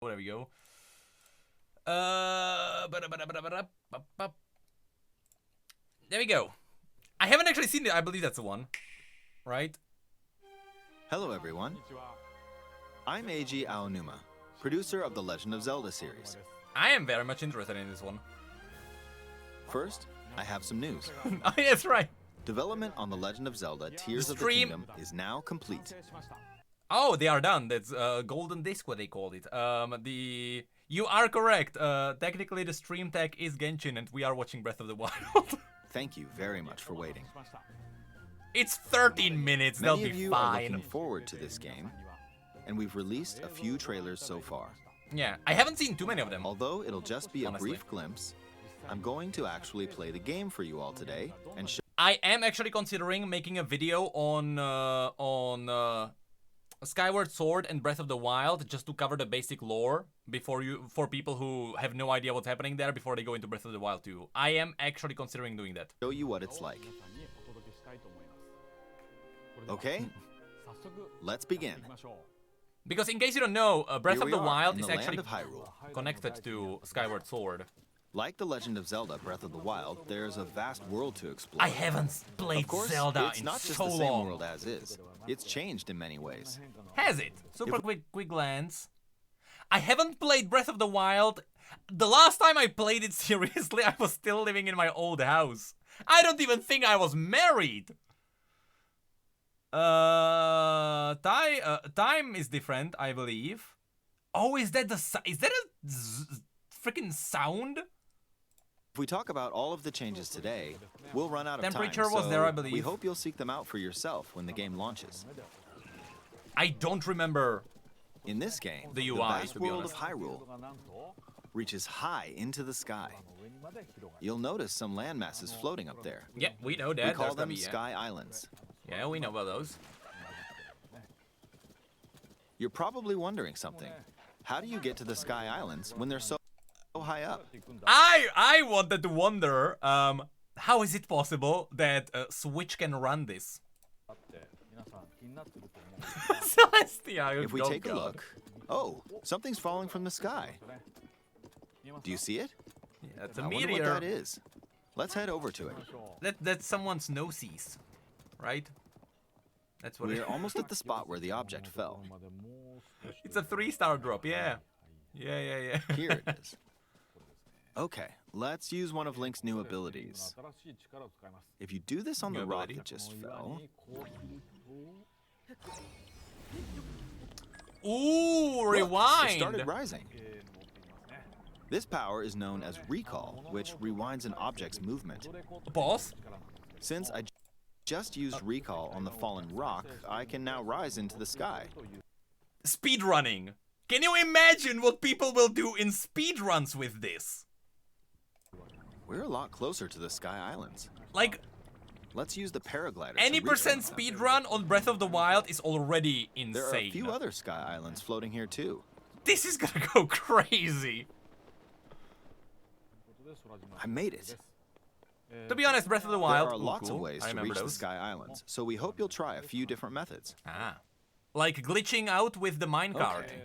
There we go. There we go. I haven't actually seen it. I believe that's the one, right? Hello, everyone. I'm Eiji Aonuma, producer of the Legend of Zelda series. I am very much interested in this one. First, I have some news. Oh, yes, right. Development on The Legend of Zelda Tears of the Stream- Kingdom is now complete. Oh, they are done. That's golden disc, what they called it. You are correct. Technically, the stream tag is Genshin, and we are watching Breath of the Wild. Thank you very much for waiting. It's 13 minutes. Many They'll of be you are fine. looking forward to this game, and we've released a few trailers so far. Yeah, I haven't seen too many of them. Although it'll just be a Honestly. brief glimpse, I'm going to actually play the game for you all today and show I am actually considering making a video on Skyward Sword and Breath of the Wild, just to cover the basic lore for people who have no idea what's happening there before they go into Breath of the Wild 2. I am actually considering doing that. you what it's like. Okay? Let's begin. Because in case you don't know, Breath Here of we the are Wild in is the actually land of Hyrule. connected to Skyward Sword. Like The Legend of Zelda Breath of the Wild, there's a vast world to explore. I haven't played Of course, Zelda it's in not just so the same long. world as is. It's changed in many ways. Has it? Super quick glance. I haven't played Breath of the Wild. The last time I played it seriously, I was still living in my old house. I don't even think I was married. Time is different, I believe. Oh, is that a freaking sound? If we talk about all of the changes today, we'll run out of Temperature time. was so there, I believe. We hope you'll seek them out for yourself when the game launches. I don't remember. In this game, The the UI, vast to be world of honest. Hyrule reaches high into the sky. You'll notice some landmasses floating up there. Yeah, we know that. We call There's them gonna be, Sky Islands. Yeah, we know about those. You're probably wondering something. How do you get to the Sky Islands when they're so high up? I wanted to wonder, how is it possible that Switch can run this? Celestia, If we oh take a God. look, oh, something's falling from the sky. Do you see it? Yeah, that's a I wonder meteor. what that is. Let's head over to it. That's someone's noses, right? That's what We're it almost at the spot where the object fell. It's a 3-star drop, yeah. Yeah. Here it is. Okay, let's use one of Link's new abilities. If you do this on the New rock ability? that just fell, Ooh, look, it rewind! started rising. This power is known as recall, which rewinds an object's movement. Boss? Since I just used recall on the fallen rock, I can now rise into the sky. Speedrunning. Can you imagine what people will do in speedruns with this? We're a lot closer to the Sky Islands. Like, Let's use the paraglider. to any reach percent them. speedrun on Breath of the Wild is already insane. There are a few other Sky Islands floating here too. This is gonna go crazy. I made it. To be honest, Breath of the There Wild. are ooh, lots cool. of ways I to remember reach the those. Sky Islands, so we hope you'll try a few different methods. Ah. Like glitching out with the minecart. Okay,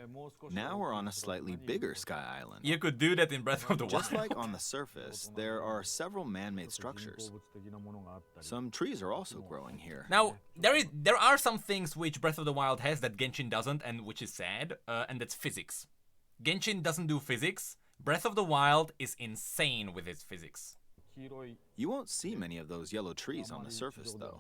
now we're on a slightly bigger Sky Island. You could do that in Breath of the Wild. Just like on the surface, there are several man-made structures. Some trees are also growing here. Now, there are some things which Breath of the Wild has that Genshin doesn't, and which is sad, and that's physics. Genshin doesn't do physics. Breath of the Wild is insane with its physics. You won't see many of those yellow trees on the surface, though.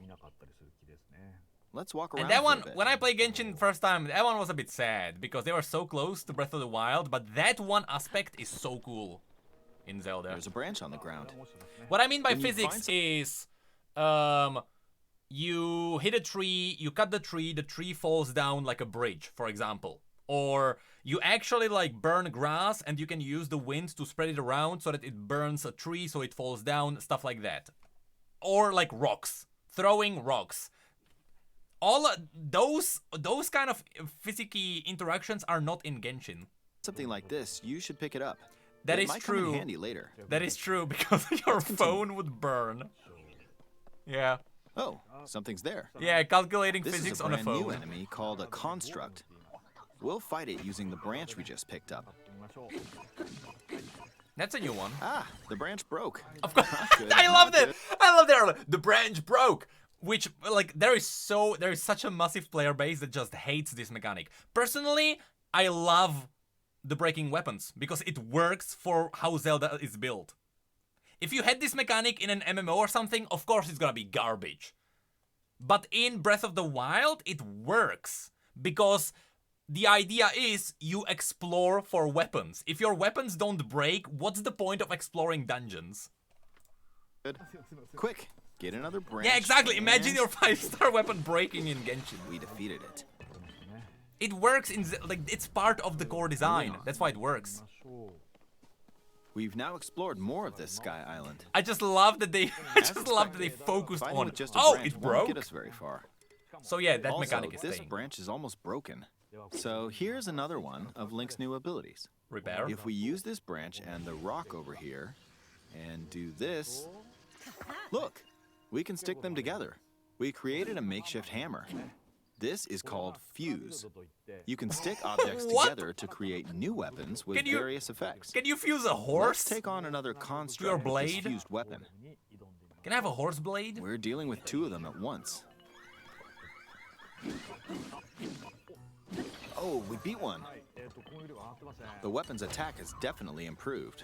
Let's walk around And that for a one, bit. when I played Genshin first time, that one was a bit sad, because they were so close to Breath of the Wild, but that one aspect is so cool in Zelda. There's a branch on the ground. What I mean by When you physics find is, you hit a tree, you cut the tree falls down like a bridge, for example. Or you actually like burn grass and you can use the wind to spread it around so that it burns a tree so it falls down, stuff like that. Or like rocks, throwing rocks. All those kind of physicky interactions are not in Genshin. Something like this, you should pick it up. That It is might come true. in handy later. That is true because your phone would burn. Yeah. Oh, something's there. Yeah, calculating This physics is a on a brand new phone. enemy called a construct. We'll fight it using the branch we just picked up. That's a new one. Ah, the branch broke. Of course. Good, I love not that. good. I love that. The branch broke. Which, like, there is such a massive player base that just hates this mechanic. Personally, I love the breaking weapons because it works for how Zelda is built. If you had this mechanic in an MMO or something, of course it's gonna be garbage. But in Breath of the Wild, it works because the idea is you explore for weapons. If your weapons don't break, what's the point of exploring dungeons? Good. Quick, get another branch. Yeah, exactly. Imagine and your 5-star weapon breaking in Genshin. we defeated it. It works in like it's part of the core design. That's why it works. We've now explored more of this Sky Island. I just love that they focused Fighting on. with just a Oh, branch it won't broke. get us very far. So yeah, that Also, mechanic is this staying. branch is almost broken. So here's another one of Link's new abilities. Repair. If we use this branch and the rock over here, and do this, look, we can stick them together. We created a makeshift hammer. This is called Fuse. You can stick objects What? together to create new weapons with Can you- various effects. Can you fuse a Let's horse? take on another construct Your with this blade? fused weapon. Can I have a horse blade? We're dealing with two of them at once. Oh, we beat one. The weapon's attack has definitely improved.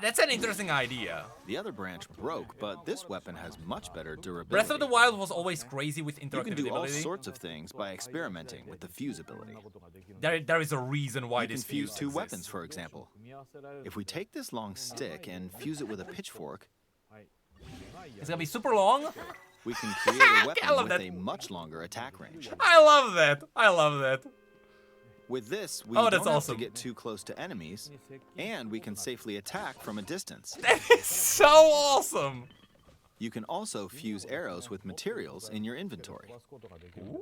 That's an interesting idea. The other branch broke, but this weapon has much better durability. Breath of the Wild was always crazy with You can do all interactivity. sorts of things by experimenting with the fuse ability. There is a reason why You can this fuse fuse two exists. weapons, for example. If we take this long stick and fuse it with a pitchfork, It's gonna be super long. we can create a I weapon love with that. a much longer attack range. I love that. I love that. With this, we Oh, don't that's have awesome. to get too close to enemies, and we can safely attack from a distance. That is so awesome. You can also fuse arrows with materials in your inventory. For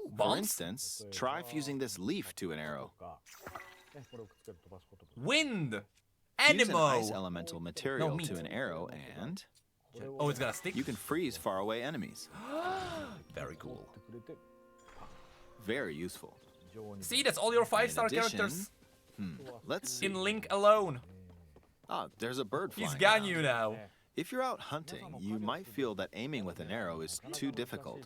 Bombs? instance, try fusing this leaf to an arrow. Wind. Fuse an ice Animo. elemental material meat. to an arrow, and Oh, it's gonna stick. you can freeze faraway enemies. Very cool. Very useful. See, that's all your 5-star In addition, characters Let's see. in Link alone. Ah, there's a bird He's flying got around. you now. If you're out hunting, you might feel that aiming with an arrow is too difficult.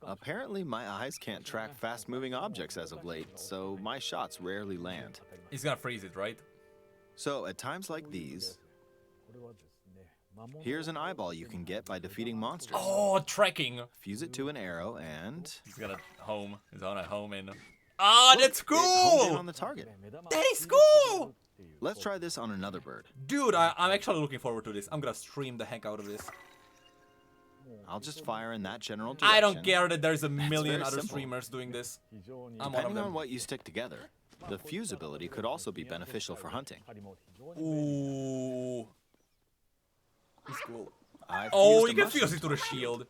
Apparently, my eyes can't track fast-moving objects as of late, so my shots rarely land. He's gonna freeze it, right? So, at times like these, here's an eyeball you can get by defeating monsters. Oh, trekking. Fuse it to an arrow, and He's gonna home. He's on a home in. Ah, that's it homed in cool. on the target. That is cool. Let's try this on another bird. Dude, I'm actually looking forward to this. I'm gonna stream the heck out of this. I'll just fire in that general direction. I don't care that there's a million very other simple. streamers doing this. I'm one of Depending on them. what you stick together, the fuse ability could also be beneficial for hunting. Ooh. It's cool. I Oh, fused you a can mushroom. fuse it to the shield.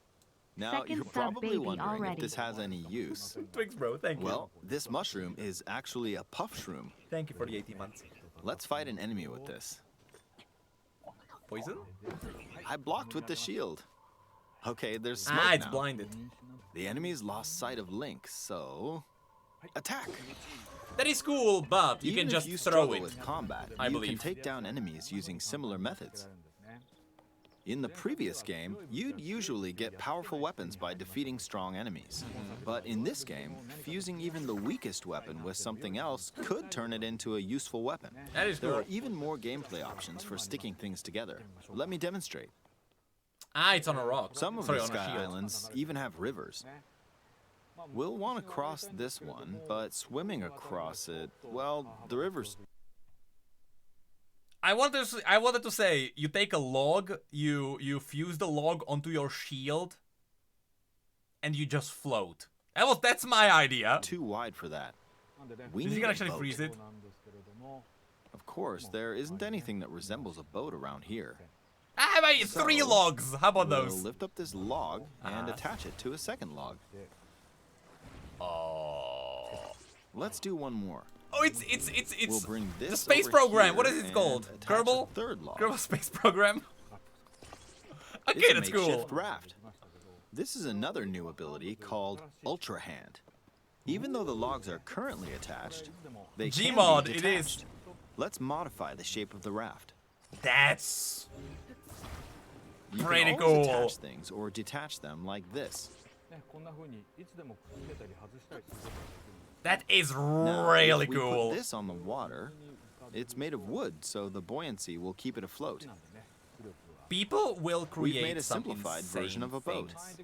Now, Second you're sub probably baby wondering if already. this has any use. Thanks, bro. Thank you. Well, this mushroom is actually a puff shroom. Thank you for the 18 months. Let's fight an enemy with this. Poison? I blocked with the shield. Okay, there's smoke Ah, it's now. blinded. The enemy's lost sight of Link, so attack. That is cool, but you Even can if just you throw struggle it. with combat, I you believe. can take down enemies using similar methods. In the previous game, you'd usually get powerful weapons by defeating strong enemies. But in this game, fusing even the weakest weapon with something else could turn it into a useful weapon. That is There cool. are even more gameplay options for sticking things together. Let me demonstrate. Ah, it's on a rock. Some of Sorry, the on a Sky shield. Islands even have rivers. We'll want to cross this one, but swimming across it, well, the river's I wanted to say, you take a log, you fuse the log onto your shield, and you just float. That's my idea. too wide for that. We Is he need gonna a actually boat. freeze it? Of course, there isn't anything that resembles a boat around here. Ah, wait, 3 So, logs. How about We'll those? lift up this log and Uh-huh. attach it to a second log. Oh. Let's do one more. Oh, it's We'll bring this the space over program. What here is it and called? attach Kerbal? a third log. Kerbal space program. Okay, It's a that's makeshift cool. raft. This is another new ability called Ultra Hand. Even though the logs are currently attached, they can Gmod, be it detached. is. Let's modify the shape of the raft. That's You pretty can always cool. attach things or detach them like this. That is Now, really if we cool. put this on the water, it's made of wood, so the buoyancy will keep it afloat. People will create We've made a some simplified insane version of a boat. things.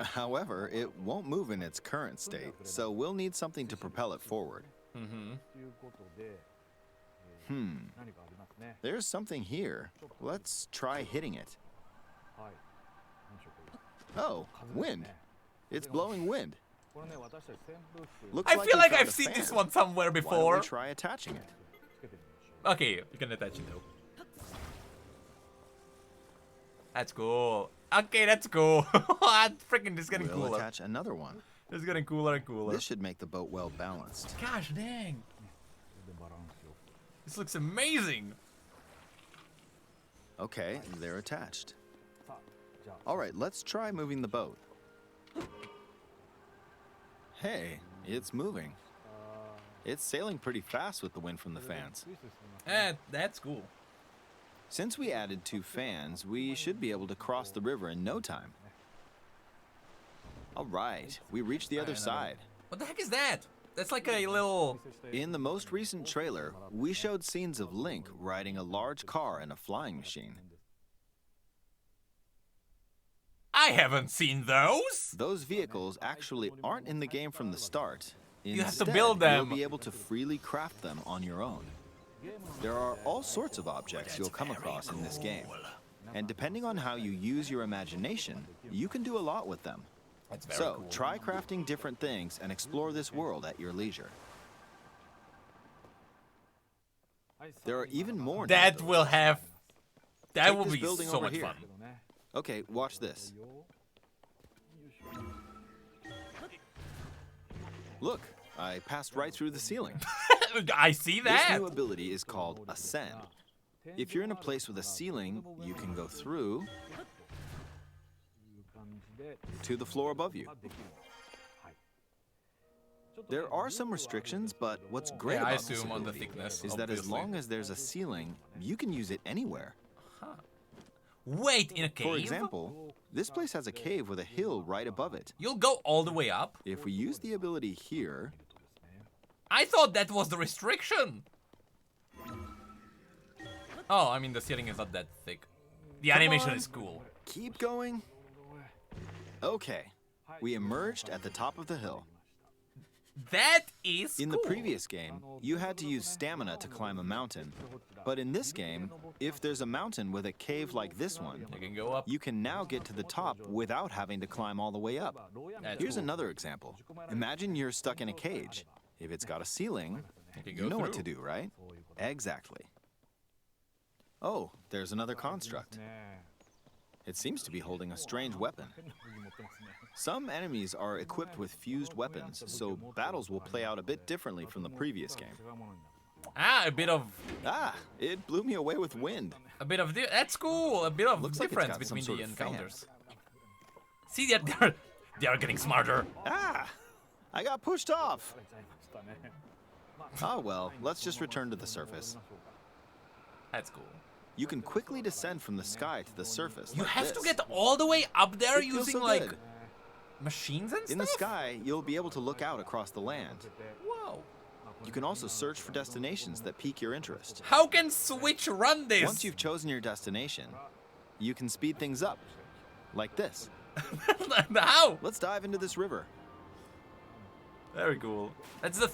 However, it won't move in its current state, so we'll need something to propel it forward. There's something here. Let's try hitting it. Oh, wind. It's blowing wind. Looks I feel we like found I've a seen this fan. one somewhere Why don't before. we try attaching it? Okay, you can attach it though. That's cool. Okay, that's cool. Freaking, this is getting We'll cooler. attach another one. This is getting cooler and cooler. This should make the boat well balanced. Gosh dang. This looks amazing. Okay, they're attached. All right, let's try moving the boat. Hey, it's moving. It's sailing pretty fast with the wind from the fans. That's cool. Since we added 2 fans, we should be able to cross the river in no time. All right, we reached the other side. What the heck is that? That's like a little... In the most recent trailer, we showed scenes of Link riding a large car and a flying machine. I haven't seen those. Those vehicles actually aren't in the game from the start. You have to Instead, build them. You'll be able to freely craft them on your own. There are all sorts of objects you'll come across in this game. And depending on how you use your imagination, you can do a lot with them. That's very So, cool. try crafting different things and explore this world at your leisure. There are even more. That will have... That Take will this be building so over much here. fun. Okay, watch this. Look, I passed right through the ceiling. I see This that. new ability is called Ascend. If you're in a place with a ceiling, you can go through to the floor above you. There are some restrictions, but what's great Yeah, I about this assume on the ability thickness, is that as obviously. long as there's a ceiling, you can use it anywhere. Wait, in a cave? For example, this place has a cave with a hill right above it. You'll go all the way up? If we use the ability here, I thought that was the restriction. Oh, I mean, the ceiling is not that thick. The animation on. is cool. keep going. Okay, we emerged at the top of the hill. That is In cool. the previous game, you had to use stamina to climb a mountain. But in this game, if there's a mountain with a cave like this one, You can go up. you can now get to the top without having to climb all the way up. That's Here's cool. another example. Imagine you're stuck in a cage. If it's got a ceiling, can you go know what to through. do, right? Exactly. Oh, there's another construct. It seems to be holding a strange weapon. Some enemies are equipped with fused weapons, so battles will play out a bit differently from the previous game. Ah, a bit of It blew me away with wind. that's cool. A bit of Looks like it's difference got some between sort the of fan. encounters. See, they are getting smarter. I got pushed off. Oh well, let's just return to the surface. That's cool. You can quickly descend from the sky to the surface. You like have to this. get all the way up there It feels using so like good. machines and stuff. In the sky, you'll be able to look out across the land. Whoa. You can also search for destinations that pique your interest. How can Switch run this? Once you've chosen your destination, you can speed things up. Like this. How? Let's dive into this river. Very cool. That's the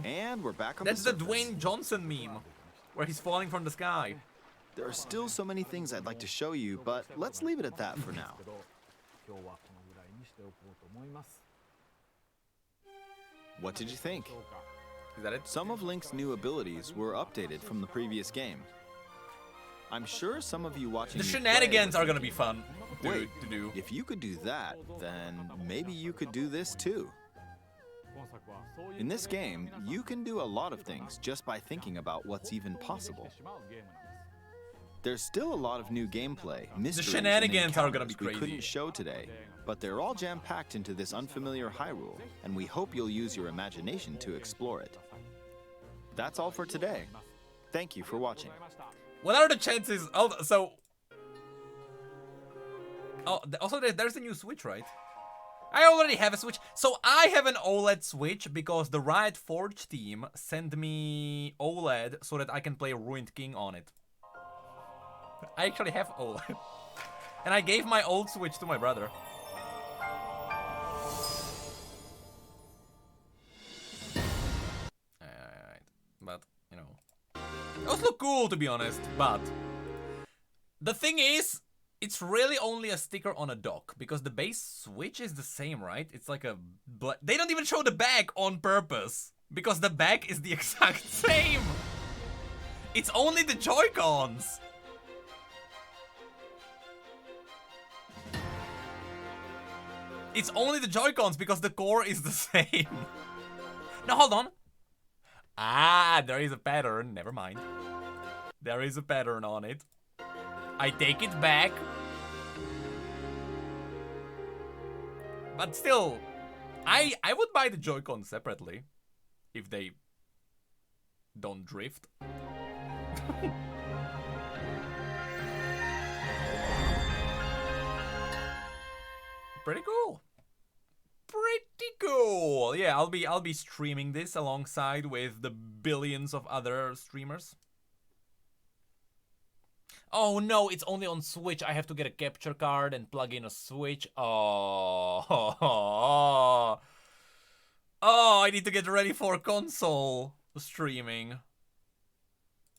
And we're back on that's the the surface. Dwayne Johnson meme, where he's falling from the sky. There are still so many things I'd like to show you, but let's leave it at that for now. What did you think? Is that it? Some of Link's new abilities were updated from the previous game. I'm sure some of you watching The me play shenanigans were are gonna be thinking, fun Wait, to do. if you could do that, then maybe you could do this too. In this game, you can do a lot of things just by thinking about what's even possible. There's still a lot of new gameplay, mysteries, shenanigans and are gonna be encounters we crazy. couldn't show today, but they're all jam-packed into this unfamiliar Hyrule, and we hope you'll use your imagination to explore it. That's all for today. Thank you for watching. What are the chances? Oh, so... Oh, also there's a new Switch, right? I already have a Switch. So I have an OLED Switch because the Riot Forge team sent me OLED so that I can play Ruined King on it. I actually have OLED. And I gave my old Switch to my brother. Alright, but, you know. Those look cool, to be honest, but... The thing is, it's really only a sticker on a dock, because the base Switch is the same, right? It's like a... They don't even show the back on purpose, because the back is the exact same! It's only the Joy-Cons! It's only the Joy-Cons, because the core is the same. No, hold on. Ah, there is a pattern. Never mind. There is a pattern on it. I take it back. But still, I would buy the Joy-Con separately. If they don't drift. Pretty cool. Pretty cool. Yeah, I'll be streaming this alongside with the billions of other streamers. Oh no, it's only on Switch. I have to get a capture card and plug in a Switch. Oh. Oh, I need to get ready for console streaming.